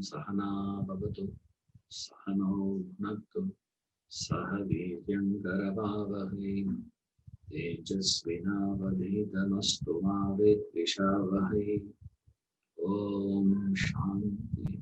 Sahana Bhavatu Sahano Bhunaktu Saha Viryan Karavavahe Tejasvinavadhetamastu ma Vidvishavahe. Om Shanti.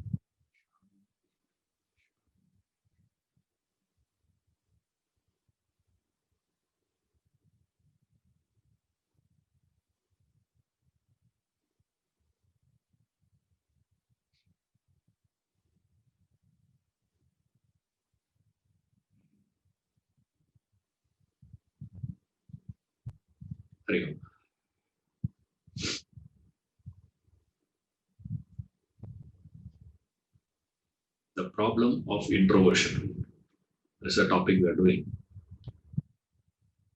Hari Om. The problem of introversion. That's a topic we are doing.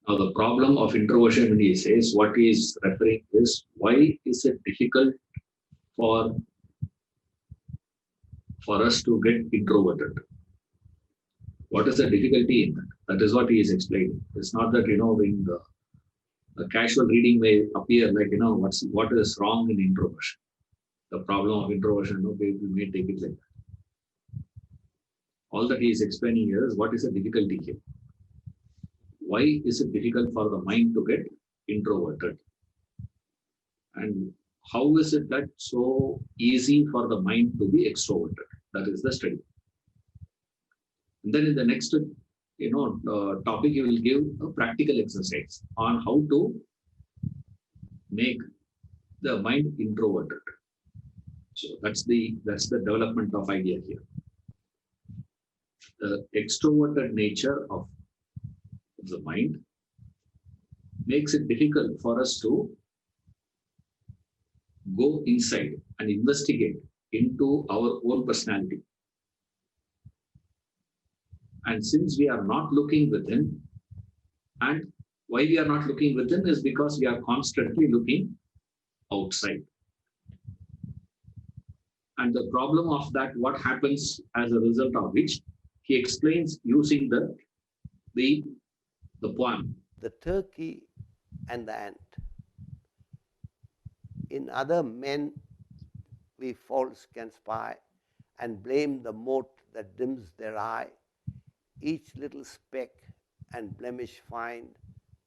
Now, the problem of introversion, when he says, what he is referring is, why is it difficult for us to get introverted? What is the difficulty in that? That is what he is explaining. It's not that, when the casual reading may appear like, what is wrong in introversion? The problem of introversion, people may take it like that. All that he is explaining here is what is the difficulty here. Why is it difficult for the mind to get introverted? And how is it that so easy for the mind to be extroverted? That is the study. And then in the next, topic, you will give a practical exercise on how to make the mind introverted. So that's the development of idea here. The extroverted nature of the mind makes it difficult for us to go inside and investigate into our own personality. And since we are not looking within, and why we are not looking within is because we are constantly looking outside. And the problem of that, what happens as a result of which, he explains using the poem. The turkey and the ant. In other men we false can spy, and blame the mote that dims their eye. Each little speck and blemish find,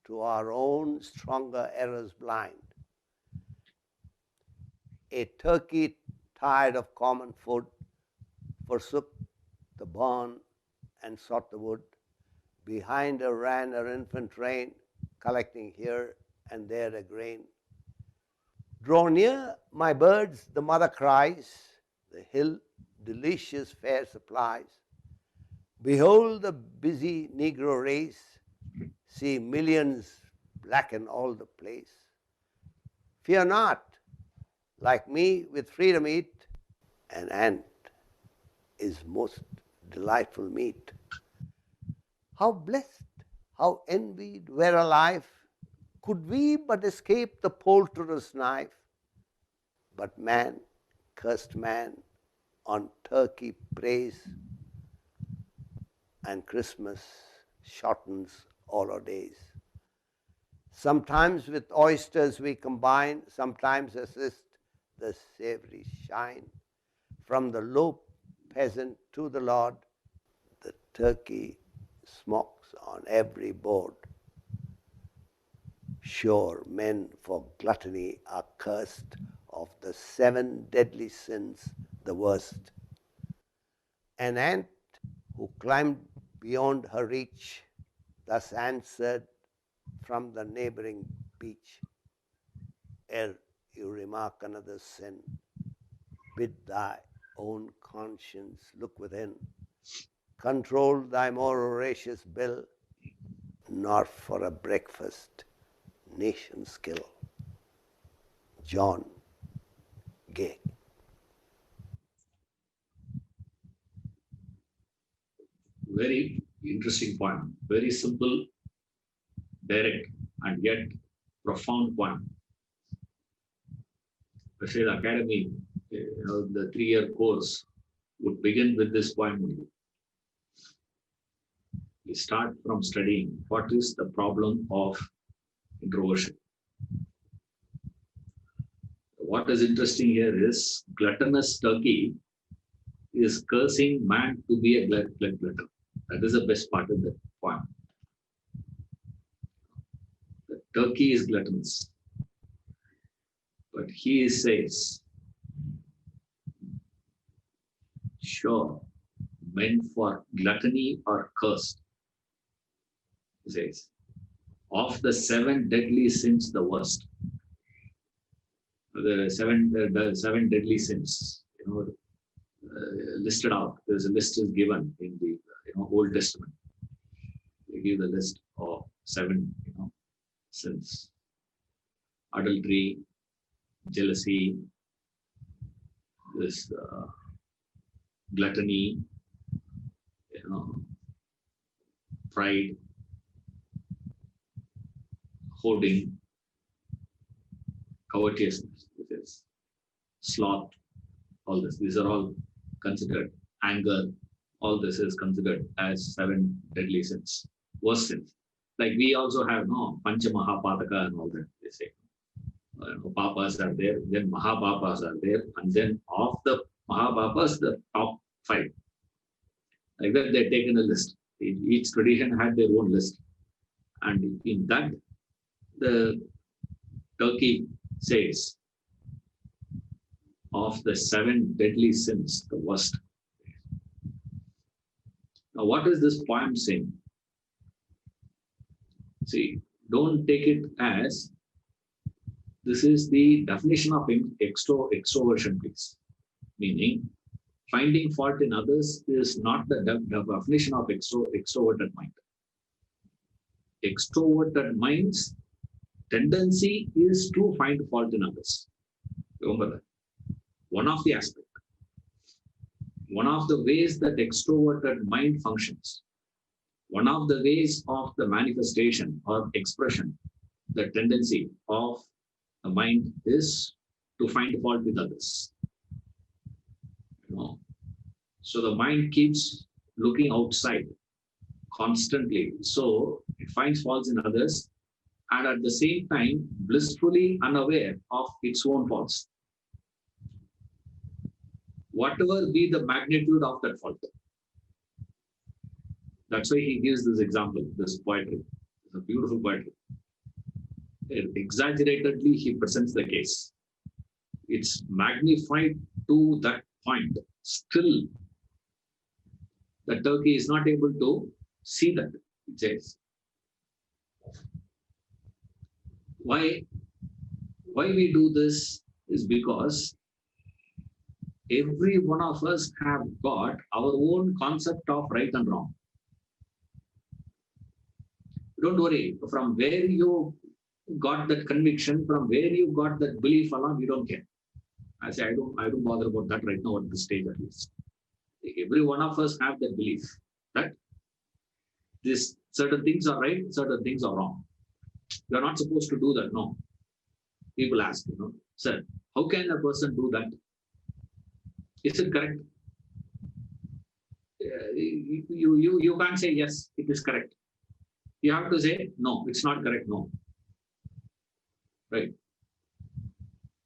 to our own stronger errors blind. A turkey tired of common food forsook the barn and sought the wood. Behind her ran her infant train, collecting here and there a grain. Draw near, my birds, the mother cries, the hill delicious fare supplies. Behold the busy Negro race, see millions blacken all the place. Fear not, like me with freedom eat, an ant is most delightful meat. How blessed, how envied were a life, could we but escape the poulterer's knife. But man, cursed man, on turkey preys, and Christmas shortens all our days. Sometimes with oysters we combine, sometimes assist the savory shine. From the low peasant to the lord, the turkey smokes on every board. Sure, men for gluttony are cursed, of the 7 deadly sins the worst. An ant who climbed beyond her reach, thus answered from the neighboring beech, ere you remark another sin, bid thy own conscience look within, control thy more voracious bill, nor for a breakfast nation skill. John Gay. Very interesting point. Very simple, direct, and yet profound point. I say the academy, the 3-year course would begin with this point only. We start from studying what is the problem of introversion. What is interesting here is gluttonous turkey is cursing man to be a glutton. That is the best part of the poem. The turkey is gluttonous. But he says, sure, men for gluttony are cursed. He says, of the 7 deadly sins, the worst. The seven deadly sins, listed out. There's a list is given in the Old Testament. They give the list of 7 sins: adultery, jealousy, this gluttony, pride, hoarding, covetousness, which is sloth, all this. These are all considered. Anger, all this is considered as 7 deadly sins, worst sins. Like we also have Pancha Mahapataka and all that, they say. Papas are there, then Mahapapas are there, and then of the Mahapapas, the top 5. Like that, they've taken a list. Each tradition had their own list. And in that, the Turkey says, of the 7 deadly sins, the worst. Now, what is this poem saying? See, don't take it as this is the definition of extroversion, please. Meaning, finding fault in others is not the definition of extroverted mind. Extroverted mind's tendency is to find fault in others. Remember that. One of the aspects. One of the ways that extroverted mind functions. One of the ways of the manifestation or expression, the tendency of the mind is to find fault with others. So the mind keeps looking outside constantly. So it finds faults in others and at the same time blissfully unaware of its own faults. Whatever be the magnitude of that fault. That's why he gives this example, this poetry. It's a beautiful poetry. Exaggeratedly, he presents the case. It's magnified to that point. Still, the Turkey is not able to see that, it says. Why we do this is because every one of us have got our own concept of right and wrong. Don't worry, from where you got that conviction, from where you got that belief along, we don't care. I say, I don't bother about that right now at this stage at least. Every one of us have that belief that this certain things are right, certain things are wrong. You're not supposed to do that, no. People ask, sir, how can a person do that? Is it correct? You can't say yes, it is correct. You have to say no, it's not correct, no. Right?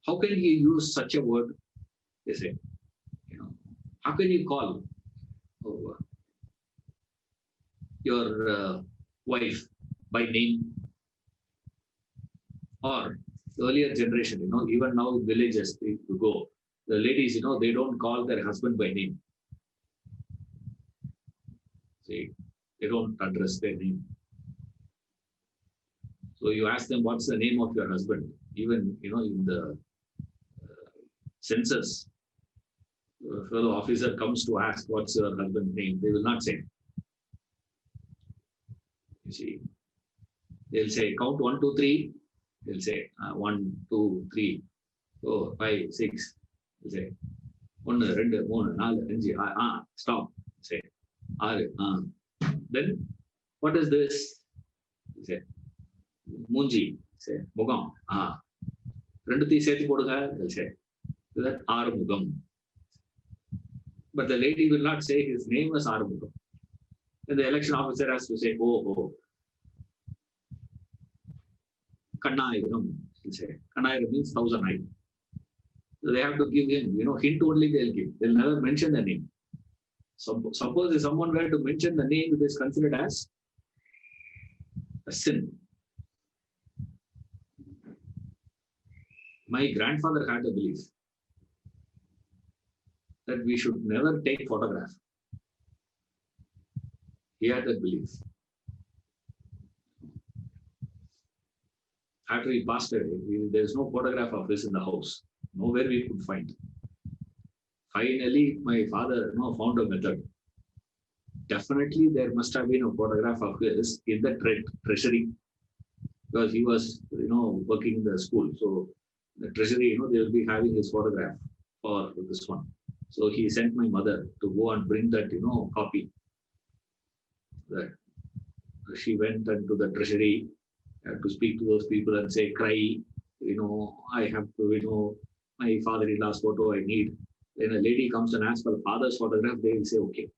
How can you use such a word? They say, how can you call your wife by name? Or the earlier generation, even now in villages, you go, the ladies, they don't call their husband by name. See, they don't address their name. So you ask them, what's the name of your husband? Even, in the census, a fellow officer comes to ask, what's your husband's name? They will not say. You see, they'll say, count 1, 2, 3. They'll say 1, 2, 3, 4, 5, 6. They'll say 1, 2, 3, 4, 5, stop. Say 6. Then what is this? They say Munji. Say Mugam. Renduthi seti poduga. They'll say that Arumugam. But the lady will not say his name was Arumugam. Then the election officer has to say, oh. Kannayiram, he'll say. Kannayiram means 1,000 eye. So they have to give him, hint only they'll give. They'll never mention the name. Suppose if someone were to mention the name, it is considered as a sin. My grandfather had a belief that we should never take photograph. He had that belief. After he passed away, there's no photograph of his in the house. Nowhere we could find. Finally, my father found a method. Definitely, there must have been a photograph of his in the treasury, because he was, working in the school. So the treasury, they will be having his photograph for this one. So he sent my mother to go and bring that, copy. That she went into the treasury to speak to those people and say, cry, I have to, my father-in-law's photo I need. When a lady comes and asks for father's photograph, they will say, okay.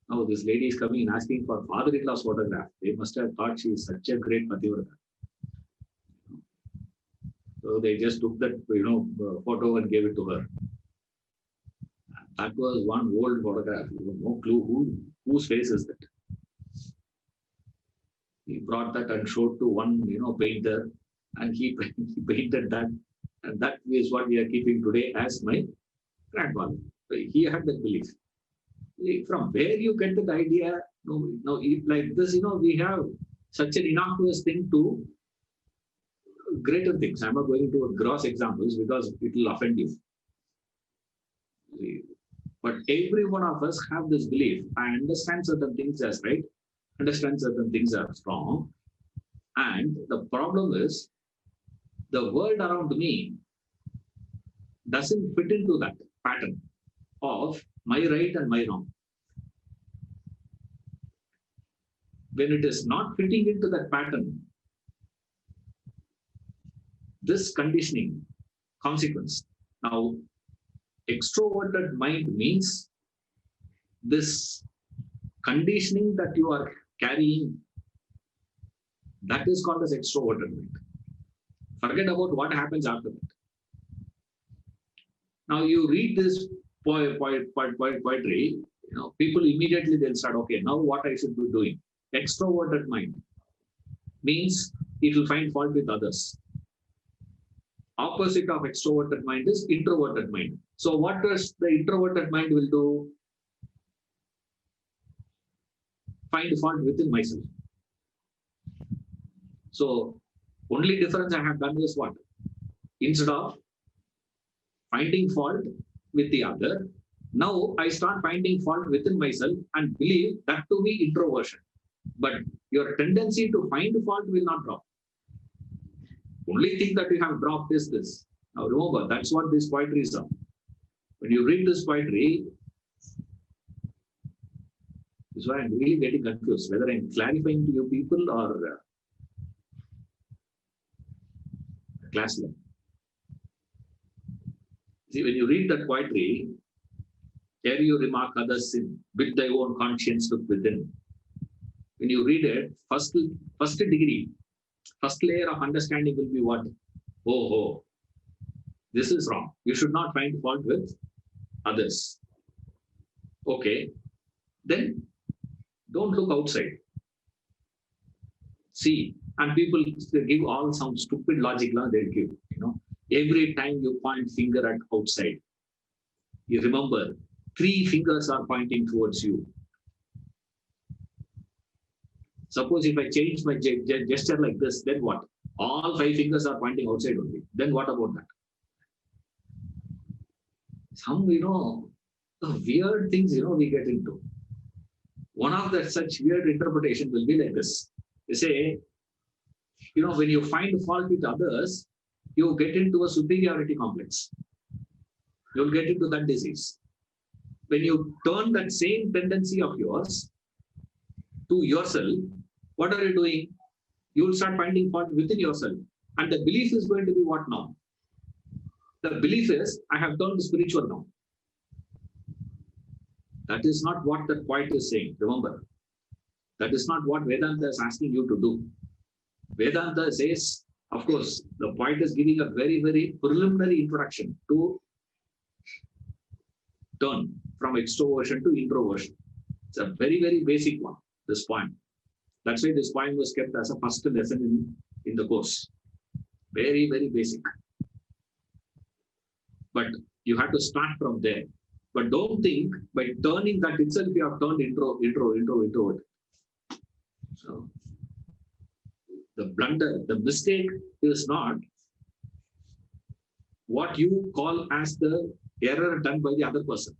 Now this lady is coming and asking for father-in-law's photograph. They must have thought she is such a great pativrata. So they just took that, photo and gave it to her. That was one old photograph. No clue whose face is that. He brought that and showed to one, painter, and he painted that. And that is what we are keeping today as my grandfather. He had that belief. From where you get that idea? Like this, we have such an innocuous thing to greater things. I'm not going into gross examples because it will offend you. But every one of us have this belief. I understand certain things as right, understand certain things as wrong. And the problem is, the world around me doesn't fit into that pattern of my right and my wrong. When it is not fitting into that pattern, this conditioning consequence. Now, extroverted mind means this conditioning that you are carrying, that is called as extroverted mind. Forget about what happens after that. Now you read this poetry, people immediately they'll start, okay, now what I should be doing? Extroverted mind means it will find fault with others. Opposite of extroverted mind is introverted mind. So what does the introverted mind will do? Find fault within myself. So only difference I have done is what? Instead of finding fault with the other, now I start finding fault within myself and believe that to be introversion. But your tendency to find fault will not drop. Only thing that you have dropped is this. Now remember, that's what this poetry is on. When you read this poetry, this is why I'm really getting confused, whether I'm clarifying to you people or class level. See, when you read that poetry, ere you remark others' sin, with thy own conscience look within. When you read it, first degree, first layer of understanding will be what? Oh, this is wrong. You should not find fault with others. Okay, then don't look outside. See, and people give all some stupid logic now they'll give. Every time you point finger at outside, you remember 3 fingers are pointing towards you. Suppose if I change my gesture like this, then what? All 5 fingers are pointing outside only. Then what about that? Some, weird things, we get into. One of the such weird interpretation will be like this. They say, when you find fault with others, you get into a superiority complex. You'll get into that disease. When you turn that same tendency of yours to yourself, what are you doing? You will start finding fault within yourself. And the belief is going to be what now? The belief is, I have turned spiritual now. That is not what the poet is saying. Remember, that is not what Vedanta is asking you to do. Vedanta says, of course, the poet is giving a very, very preliminary introduction to turn from extroversion to introversion. It's a very, very basic one, this point. That's why this point was kept as a first lesson in the course. Very, very basic. But you have to start from there. But don't think by turning that itself you have turned introvert. So the blunder, the mistake is not what you call as the error done by the other person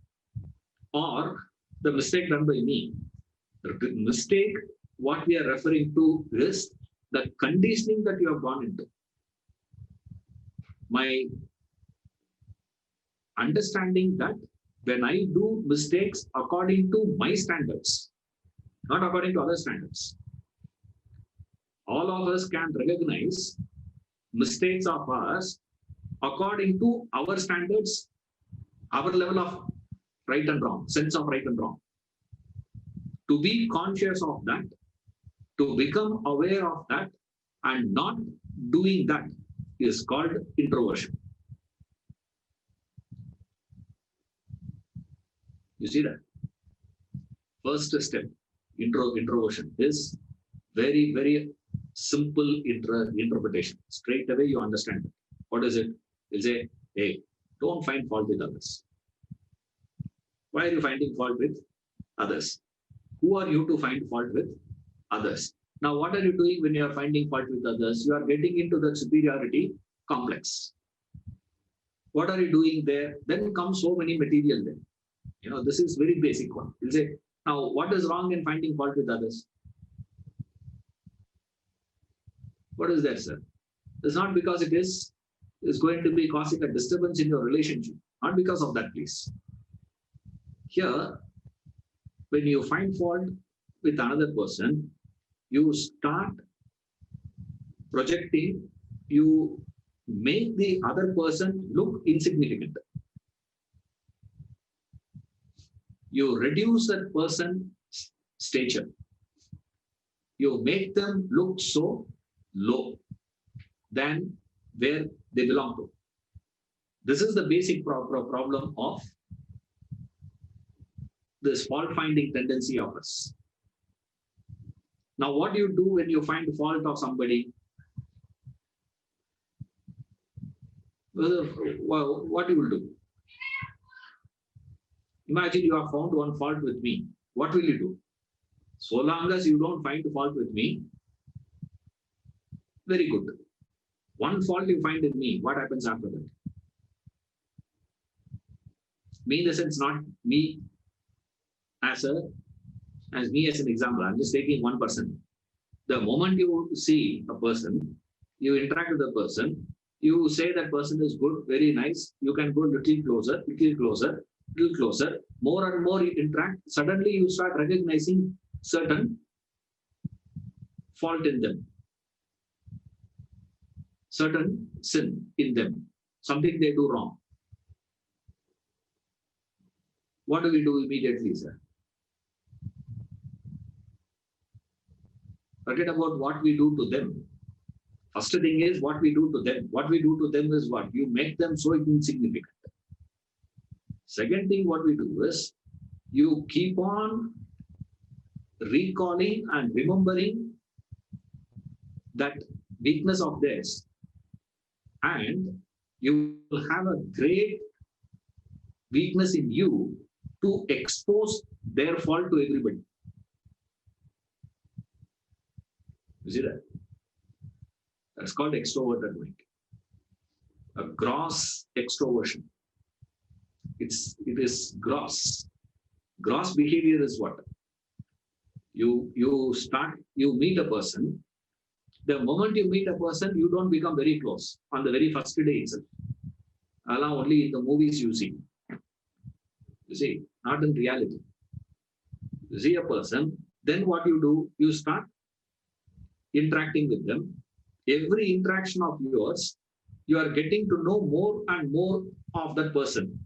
or the mistake done by me. The mistake, what we are referring to is the conditioning that you have gone into. My understanding that when I do mistakes according to my standards, not according to other standards, all of us can recognize mistakes of ours according to our standards, our level of right and wrong, sense of right and wrong. To be conscious of that, to become aware of that, and not doing that is called introversion. You see that? First step, introversion is very, very simple interpretation. Straight away you understand it. What is it? You'll say, hey, don't find fault with others. Why are you finding fault with others? Who are you to find fault with others? Now, what are you doing when you are finding fault with others? You are getting into the superiority complex. What are you doing there? Then comes so many material there. You know, this is very basic one. You'll say, now, what is wrong in finding fault with others? What is that, sir? It's not because it is going to be causing a disturbance in your relationship. Not because of that, please. Here, when you find fault with another person, you start projecting, you make the other person look insignificant. You reduce that person's stature. You make them look so low than where they belong to. This is the basic problem of this fault-finding tendency of us. Now, what do you do when you find fault of somebody? Well, what you will do? Imagine you have found one fault with me. What will you do? So long as you don't find fault with me, very good. One fault you find in me, what happens after that? Me in the sense, not me as me as an example. I'm just taking one person. The moment you see a person, you interact with the person, you say that person is good, very nice. You can go a little closer, more and more you interact. Suddenly you start recognizing certain fault in them, certain sin in them, something they do wrong. What do we do immediately, sir? Forget about what we do to them. First thing is what we do to them. What we do to them is what? You make them so insignificant. Second thing what we do is you keep on recalling and remembering that weakness of theirs, and you will have a great weakness in you to expose their fault to everybody. You see that? That's called extroverted mind. A gross extroversion. It is gross. Gross behavior is what? You meet a person. The moment you meet a person, you don't become very close on the very first day itself. Only in the movies you see. You see, not in reality. You see a person, then what you do, you start interacting with them. Every interaction of yours, you are getting to know more and more of that person.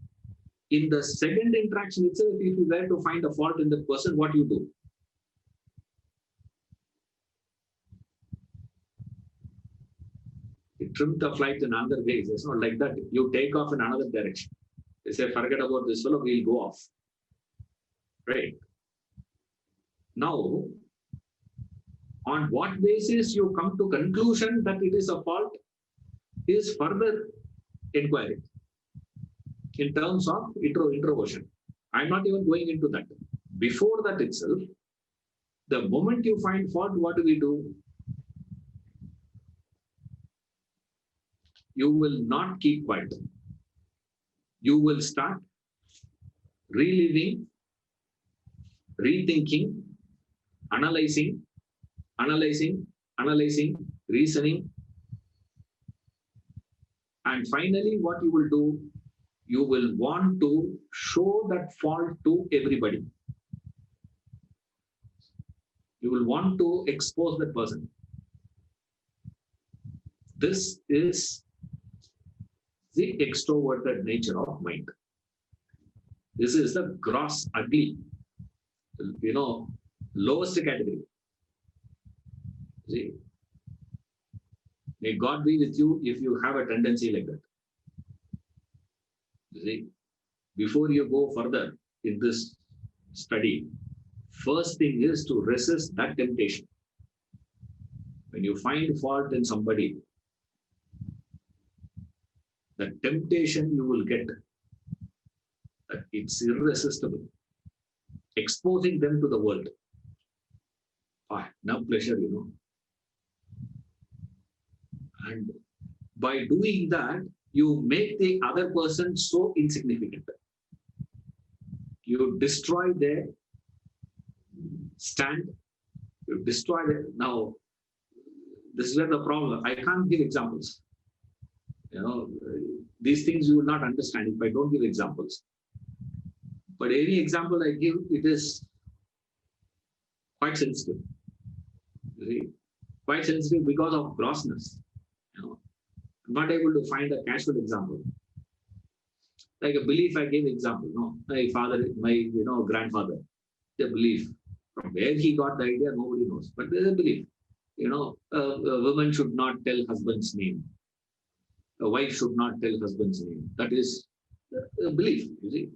In the second interaction itself, if you were to find a fault in that person, what you do? You trim the flight in another way. It's not like that. You take off in another direction. They say, forget about this fellow, we'll go off. Right? Now, on what basis you come to conclusion that it is a fault is further inquiry in terms of introversion. I'm not even going into that. Before that itself, the moment you find fault, what do? You will not keep quiet. You will start reliving, rethinking, analyzing, reasoning. And finally, what you will do, you will want to show that fault to everybody. You will want to expose that person. This is the extroverted nature of mind. This is the gross, ugly, lowest category. See, may God be with you if you have a tendency like that. You see, before you go further in this study, first thing is to resist that temptation. When you find fault in somebody, the temptation you will get, that it's irresistible. Exposing them to the world. Now pleasure, And by doing that, you make the other person so insignificant. You destroy their stand. You destroy their... Now, this is where the problem. I can't give examples. These things you will not understand if I don't give examples. But any example I give, it is quite sensitive. Quite sensitive because of grossness. I'm not able to find a casual example. Like a belief, I gave example. My father, my grandfather, the belief. From where he got the idea, nobody knows. But there's a belief. A woman should not tell husband's name. A wife should not tell husband's name. That is a belief, you see.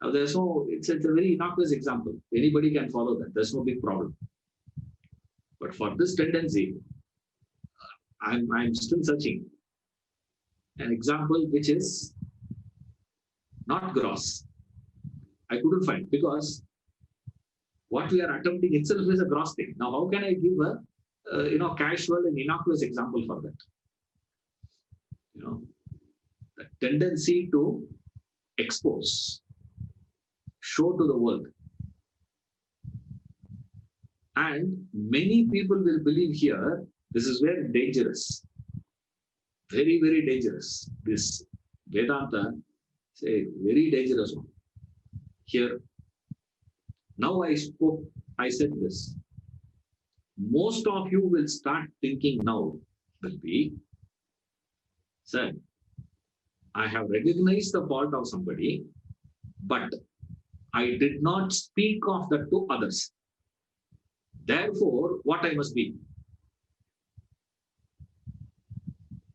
Now, it's a very innocuous example. Anybody can follow that. There's no big problem. But for this tendency, I'm still searching an example which is not gross. I couldn't find, because what we are attempting itself is a gross thing. Now, how can I give a casual and innocuous example for that? The tendency to expose, show to the world. And many people will believe here, this is very dangerous. Very, very dangerous. This Vedanta is a very dangerous one. Here, now I said this. Most of you will start thinking now will be, sir, I have recognized the fault of somebody, but I did not speak of that to others. Therefore, what I must be?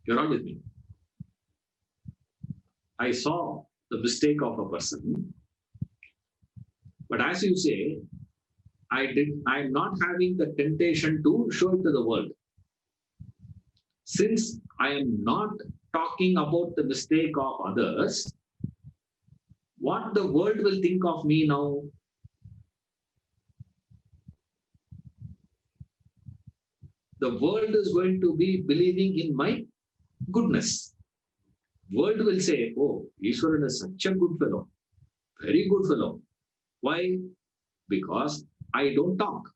You're all with me. I saw the mistake of a person, but as you say, I'm not having the temptation to show it to the world. Since I am not talking about the mistake of others, what the world will think of me now? The world is going to be believing in my goodness. World will say, oh, Ishwaran is such a good fellow, very good fellow. Why? Because I don't talk.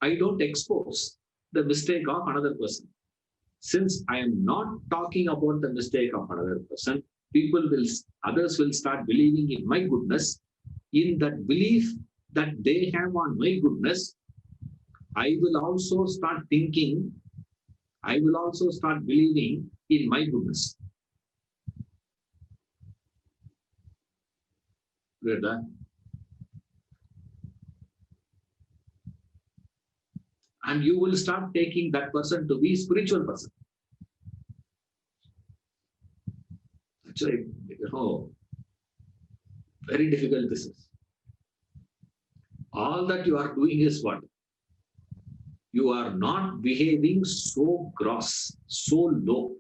I don't expose the mistake of another person. Since I am not talking about the mistake of another person, others will start believing in my goodness. In that belief that they have on my goodness, I will also start thinking, I will also start believing in my goodness. Read that? And you will start taking that person to be a spiritual person. Actually, very difficult this is. All that you are doing is what? You are not behaving so gross, so low.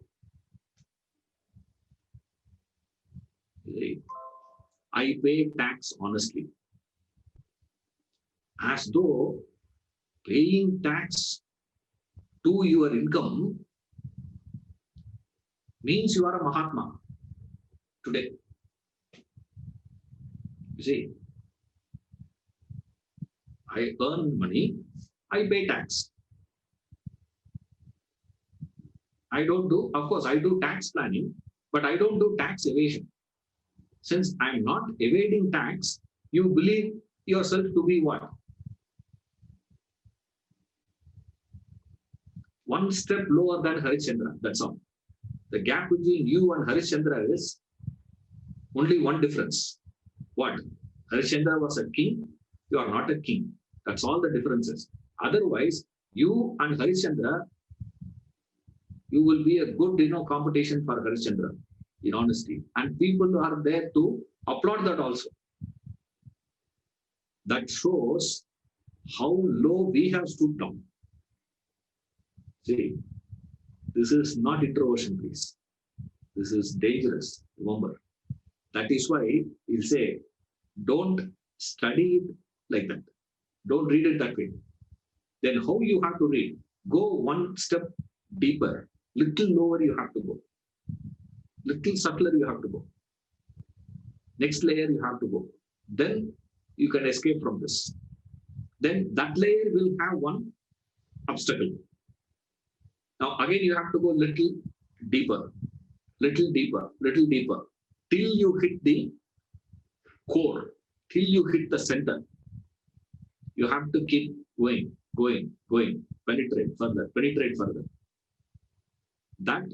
I pay tax honestly, as though paying tax to your income means you are a Mahatma today. You see, I earn money, I pay tax. I don't do, of course, I do tax planning, but I don't do tax evasion. Since I'm not evading tax, you believe yourself to be what? One step lower than Harishchandra, that's all. The gap between you and Harishchandra is only one difference. What? Harishchandra was a king, you are not a king. That's all the differences. Otherwise, you and Harishchandra, you will be a good competition for Harishchandra, in honesty. And people are there to applaud that also. That shows how low we have stooped down. See, this is not introversion, please. This is dangerous, remember. That is why he'll say, don't study it like that. Don't read it that way. Then how you have to read? Go one step deeper. Little lower you have to go. Little subtler you have to go. Next layer you have to go. Then you can escape from this. Then that layer will have one obstacle. Now again you have to go little deeper, little deeper, little deeper, till you hit the core, till you hit the center. You have to keep going, going, going, penetrate further, penetrate further. That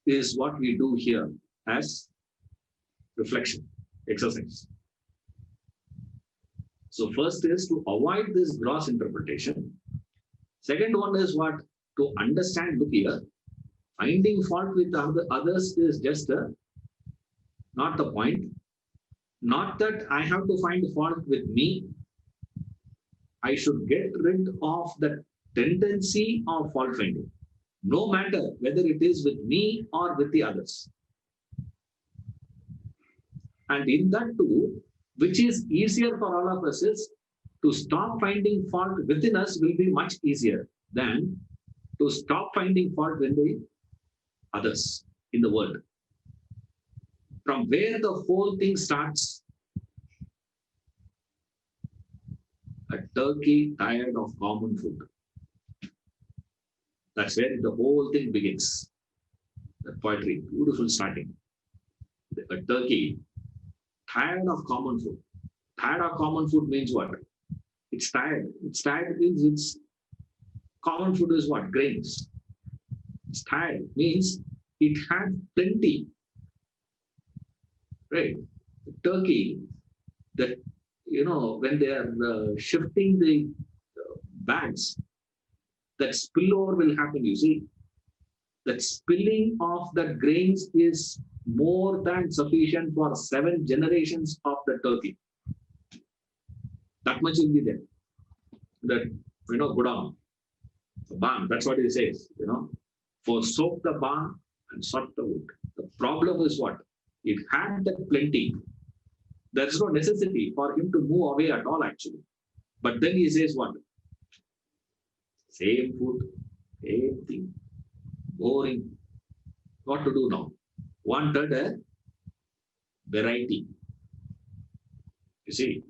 is what we do here as reflection exercise. So first is to avoid this gross interpretation. Second one is what? To understand, look here, finding fault with others is just not the point. Not that I have to find fault with me. I should get rid of the tendency of fault finding, no matter whether it is with me or with the others. And in that too, which is easier for all of us, is to stop finding fault within us will be much easier than to stop finding fault in the others in the world. From where the whole thing starts, a turkey tired of common food. That's where the whole thing begins. The poetry, beautiful starting. A turkey tired of common food. Tired of common food means what? It's tired. It's tired means it's common food is what? Grains. It's tired means it had plenty. Right? The turkey, that when they are shifting the bags, that spillover will happen. You see, that spilling of the grains is more than sufficient for 7 generations of the turkey. That much will be there. That go down. The barn, that's what he says. For soak the barn and sort the wood. The problem is what? It had that plenty. There's no necessity for him to move away at all, actually. But then he says what? Same food, same thing, boring. What to do now? Wanted a variety. You see,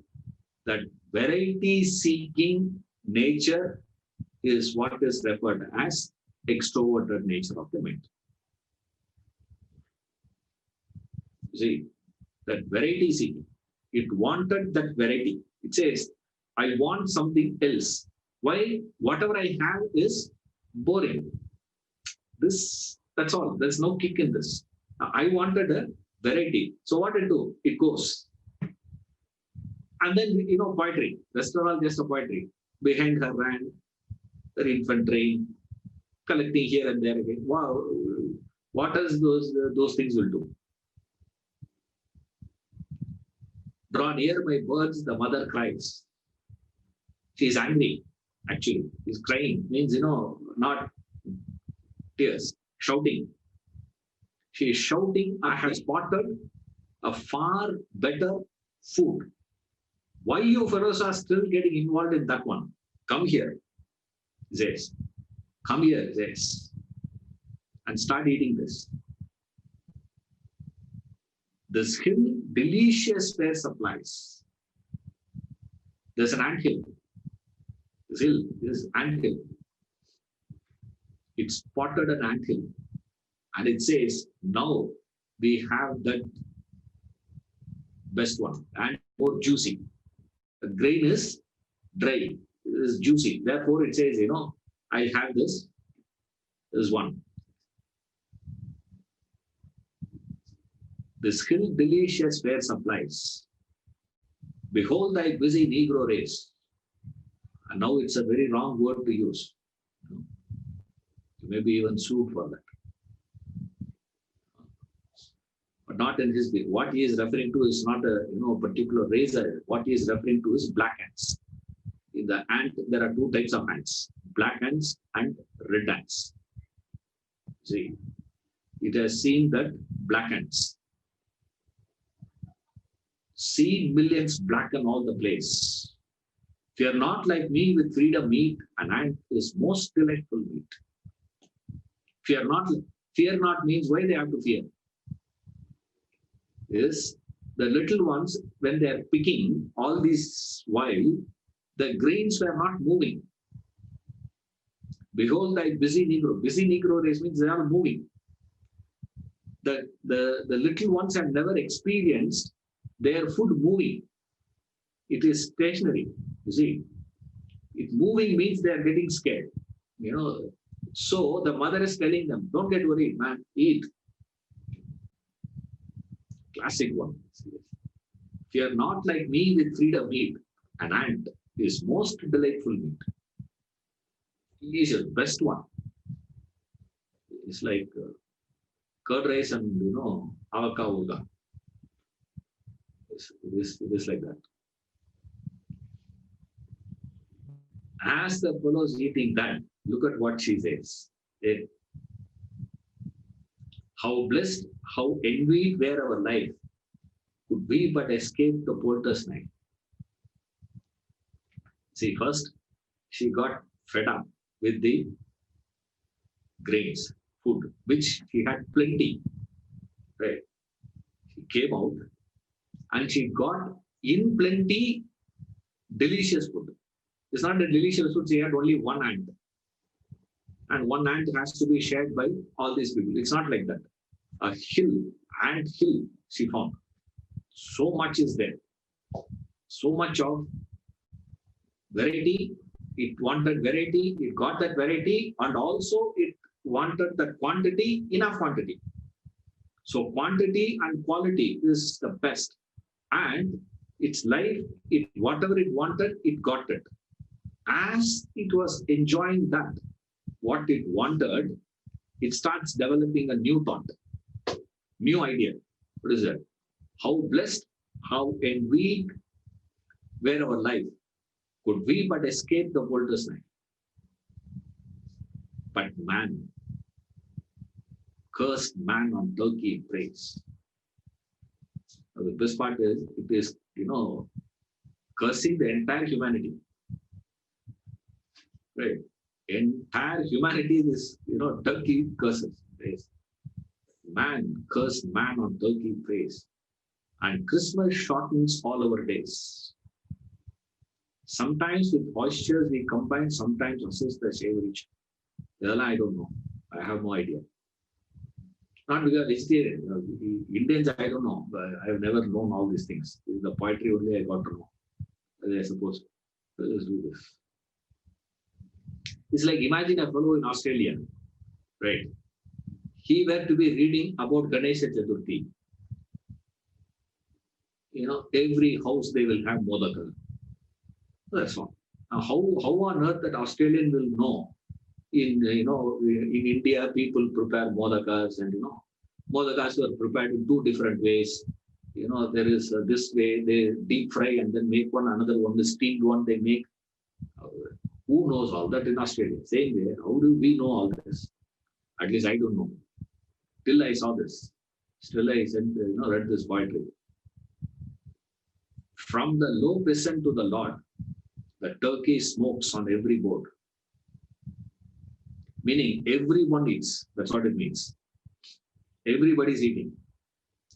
that variety seeking nature is what is referred as extroverted nature of the mind. You see, that variety seeking. It wanted that variety. It says, I want something else. Why? Whatever I have is boring. That's all. There's no kick in this. I wanted a variety. So what it do? It goes. And then, poetry. Rest of all just a poetry. Behind her ran the infant train, collecting here and there again. Wow. What does those things will do? Draw near my birds, the mother cries. She's angry, actually. She's crying, means, not tears, shouting. She is shouting, I have spotted a far better food. Why you fellows are still getting involved in that one? Come here, Zeus. Come here, Zeus, and start eating this. This hill, delicious fair supplies. There's an anthill. This hill is anthill. It spotted an anthill. And it says, now we have that best one and more juicy. The grain is dry, it is juicy. Therefore, it says, I have this one. This hill delicious fair supplies. Behold thy busy Negro race. And now it's a very wrong word to use. You may be even sued for that. But not in his way. What he is referring to is not a particular race. What he is referring to is black ants. In the ant, there are two types of ants: black ants and red ants. See, it has seen that black ants. See millions blacken all the place. Fear not like me with freedom meat, an ant is most delightful meat. Fear not means why they have to fear. Is the little ones, when they are picking all these while, the grains were not moving. Behold thy busy Negro. Busy Negro race means they are moving. The little ones have never experienced their food moving. It is stationary. You see, it moving means they are getting scared. So the mother is telling them, don't get worried, man, eat. Classic one. Fear not like me with freedom meat, an ant is most delightful meat. He is the best one. It's like curd rice and avocado. It is like that. As the fellows eating that, look at what she says. How blessed, how envied were our life, could we but escape the porter's knife. See, first, she got fed up with the grains, food, which she had plenty. Right? She came out and she got in plenty delicious food. It's not a delicious food, she had only one ant. And one ant has to be shared by all these people. It's not like that. A hill, ant hill, she found. So much is there. So much of variety. It wanted variety, it got that variety, and also it wanted that quantity, enough quantity. So quantity and quality is the best. And its life, whatever it wanted, it got it. As it was enjoying that, what it wanted, it starts developing a new thought, new idea. What is that? How blessed, how envied were our life. Could we but escape the porter's knife? But man, cursed man on Turkey prays. Now, the best part is, it is, cursing the entire humanity. Right? Entire humanity is, Turkey curses. Prays. Man, cursed man on Turkey prays. And Christmas shortens all our days. Sometimes with oysters we combine, sometimes assist the savory. Well, I don't know. I have no idea. Not because vegetarian. Indians, I don't know. I have never known all these things. The poetry only I got to know. I suppose. Let's do this. It's like, imagine a fellow in Australia, right? He were to be reading about Ganesha Chaturthi. Every house they will have modaka. That's all. Now, how on earth that Australian will know? In India, people prepare modakas, and modakas were prepared in two different ways. There is this way they deep fry and then make one, another one, the steamed one they make. Uh, Who knows all that in Australia? Same way, how do we know all this? At least I don't know. Till I saw this. Still I said, read this poetry. From the low peasant to the lord, the turkey smokes on every board. Meaning everyone eats. That's what it means. Everybody's eating.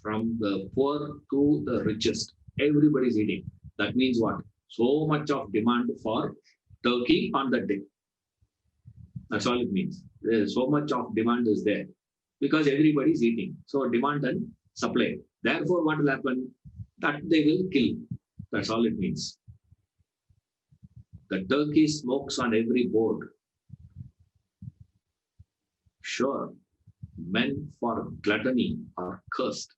From the poor to the richest, everybody's eating. That means what? So much of demand for turkey on that day. That's all it means. There's so much of demand is there because everybody's eating. So demand and supply. Therefore, what will happen? That they will kill. That's all it means. The turkey smokes on every board. Sure, men for gluttony are cursed.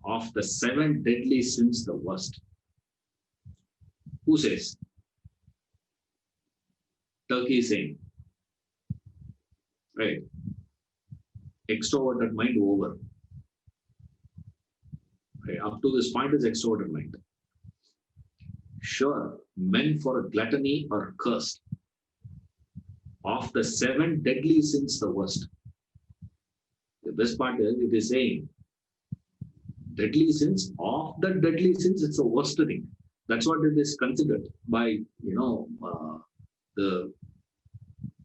Of the 7 deadly sins, the worst. Who says? Turkey is saying. Right. Extroverted mind over. Right. Up to this point is extroverted mind. Sure, men for gluttony are cursed. Of the 7 deadly sins, the worst. The best part is it is saying deadly sins, of the deadly sins, it's the worst thing. That's what it is considered by, the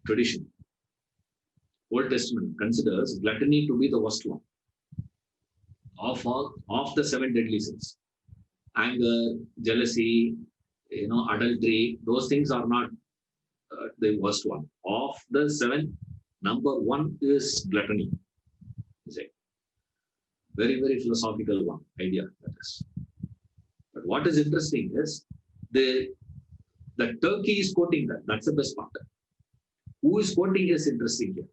tradition. Old Testament considers gluttony to be the worst one of the 7 deadly sins. Anger, jealousy, adultery, those things are not the worst one. Of the 7, number 1 is gluttony. Very, very philosophical one idea that is. But what is interesting is the turkey is quoting that. That's the best part. Who is quoting is interesting here.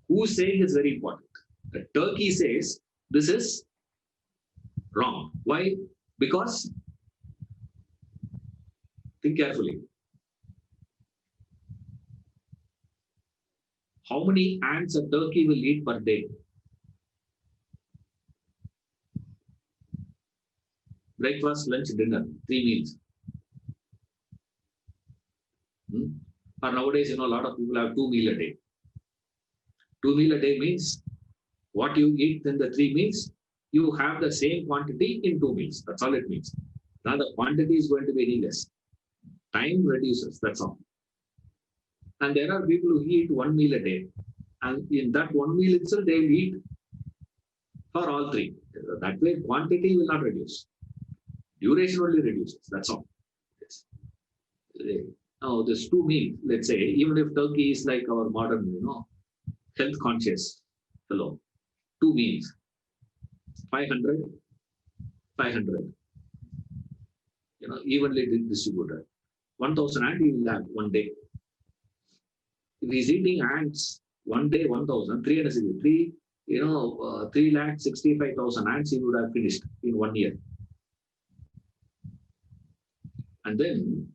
Who is saying is very important. The turkey says this is wrong. Why? Because, think carefully. How many ants a turkey will eat per day? Breakfast, lunch, dinner, 3 meals. Or nowadays, a lot of people have 2 meals a day. 2 meals a day means what you eat in the 3 meals, you have the same quantity in 2 meals. That's all it means. Now the quantity is going to be any less. Time reduces, that's all. And there are people who eat 1 meal a day. And in that 1 meal itself, they will eat for all 3. That way, quantity will not reduce. Duration only reduces. That's all. Yes. Now, this 2 meals, let's say, even if turkey is like our modern, health conscious fellow, 2 meals, 500, 500, evenly distributed. 1,000 ants he will have one day. If he's eating ants one day, 1,000, 363, 365,000 ants he would have finished in 1 year. And then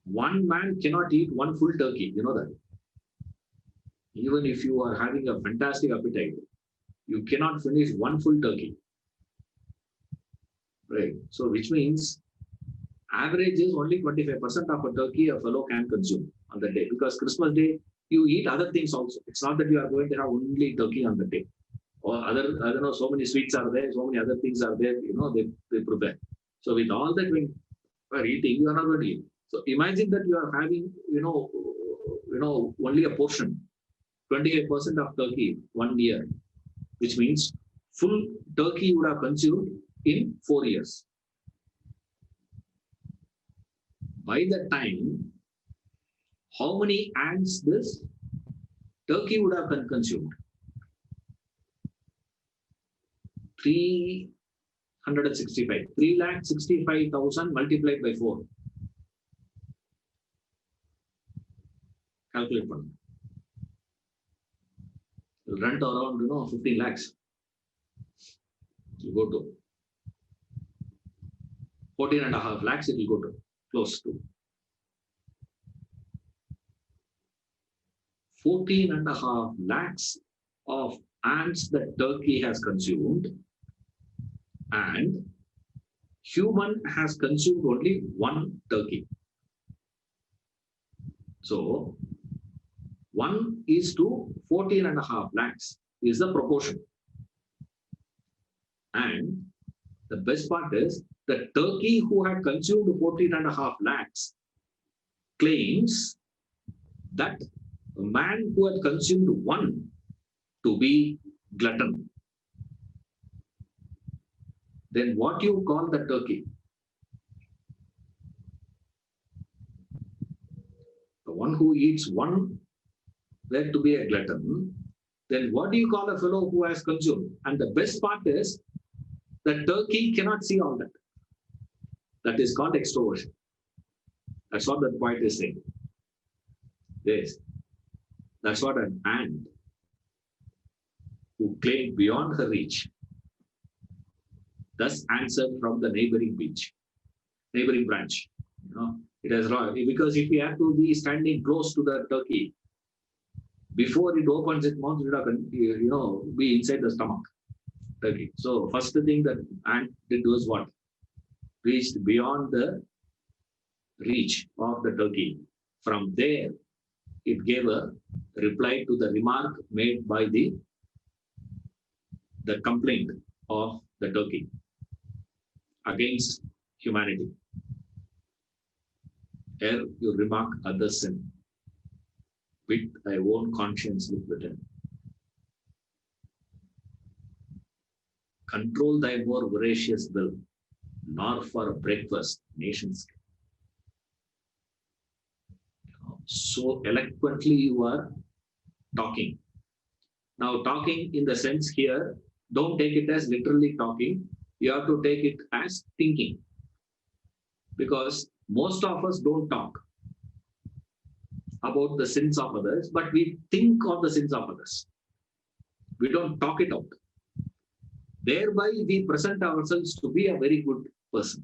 one man cannot eat 1 full turkey. You know that. Even if you are having a fantastic appetite, you cannot finish 1 full turkey. Right. So which means average is only 25% of a turkey a fellow can consume on the day. Because Christmas Day, you eat other things also. It's not that you are going to have only turkey on the day. Or other, I don't know, so many sweets are there, so many other things are there, they prepare. So with all that when you are eating, you are not going to eat. So imagine that you are having, only a portion, 25% of turkey 1 year, which means full turkey you would have consumed in 4 years. By that time, how many ants this turkey would have consumed? 365. 365,000 multiplied by 4. Calculate one. You'll run to around 15 lakhs. You go to 14.5 lakhs, it will go to close to 14.5 lakhs of ants that turkey has consumed, and Human has consumed only one turkey. So 1 is to 14.5 lakhs is the proportion. And the best part is the turkey who had consumed 14.5 lakhs claims that a man who had consumed 1 to be glutton. Then what you call the turkey? The one who eats 1 were to be a glutton, then what do you call a fellow who has consumed? And the best part is the turkey cannot see all that. That is called extroversion. That's what the poet is saying. Yes. That's what an ant who claimed beyond her reach thus answered from the neighboring branch. It has because if we have to be standing close to the turkey, before it opens its mouth, it will be inside the stomach. Turkey. So first thing that ant did was what? Reached beyond the reach of the turkey. From there, it gave a reply to the remark made by the complaint of the turkey against humanity. Ere you remark other sin, with thy own conscience look within. Control thy more voracious will, nor for a breakfast nations. So eloquently you are talking. Now, talking in the sense here, don't take it as literally talking. You have to take it as thinking. Because most of us don't talk about the sins of others, but we think of the sins of others. We don't talk it out. Thereby, we present ourselves to be a very good person.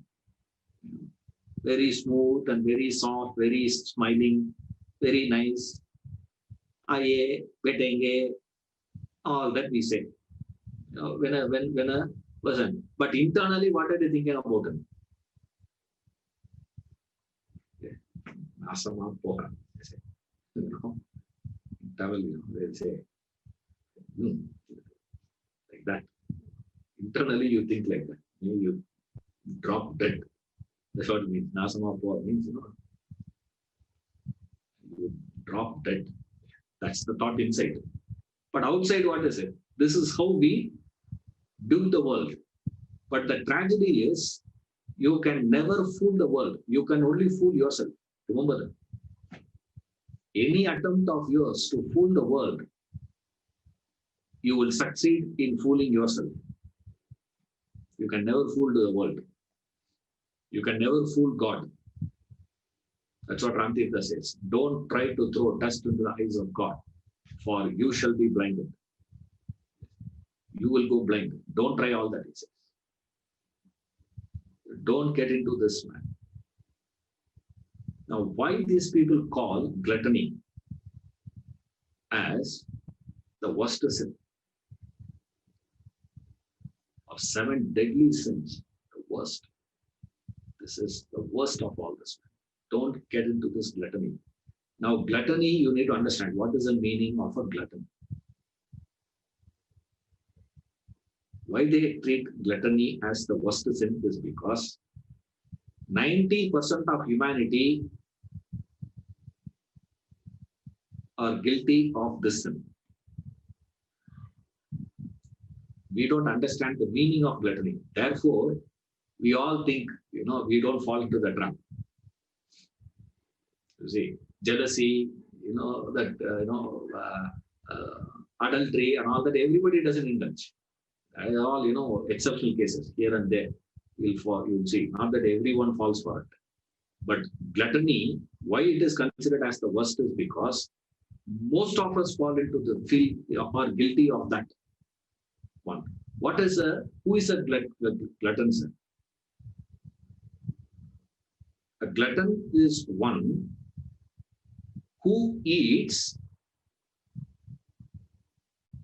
Very smooth and very soft, very smiling, very nice. Aye, betenge, all that we say. When a person, but internally, what are they thinking about him? Asama poha, they say. Travel, they say. Like that. Internally, you think like that. You drop dead. That's what it means. Nasama poha means, you drop dead. That's the thought inside. But outside, what is it? This is how we do the world. But the tragedy is, you can never fool the world. You can only fool yourself. Remember that. Any attempt of yours to fool the world, you will succeed in fooling yourself. You can never fool the world. You can never fool God. That's what Ramtirtha says. Don't try to throw dust into the eyes of God, for you shall be blinded. You will go blind. Don't try all that, he says. Don't get into this, man. Now, why these people call gluttony as the worst sin? Of 7 deadly sins, the worst. This is the worst of all this. Don't get into this gluttony. Now, gluttony, you need to understand what is the meaning of a glutton. Why they treat gluttony as the worst sin is because 90% of humanity are guilty of this sin. We don't understand the meaning of gluttony. Therefore, we all think, we don't fall into the trap. You see, jealousy, adultery and all that, everybody doesn't indulge. All, exceptional cases here and there. You'll see. Not that everyone falls for it. But gluttony, why it is considered as the worst is because most of us fall into the field or guilty of that one. Who is a glutton, sir? A glutton is one who eats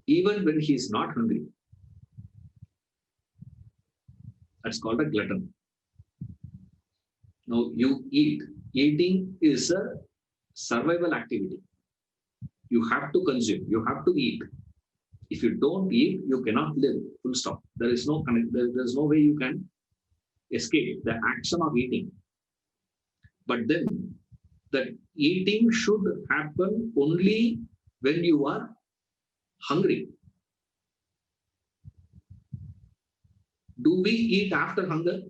even when he is not hungry. That's called a glutton. Now you eat. Eating is a survival activity. You have to consume, you have to eat. If you don't eat, you cannot live. Full stop. There is no connect, there's no way you can escape the action of eating. But then that eating should happen only when you are hungry. Do we eat after hunger?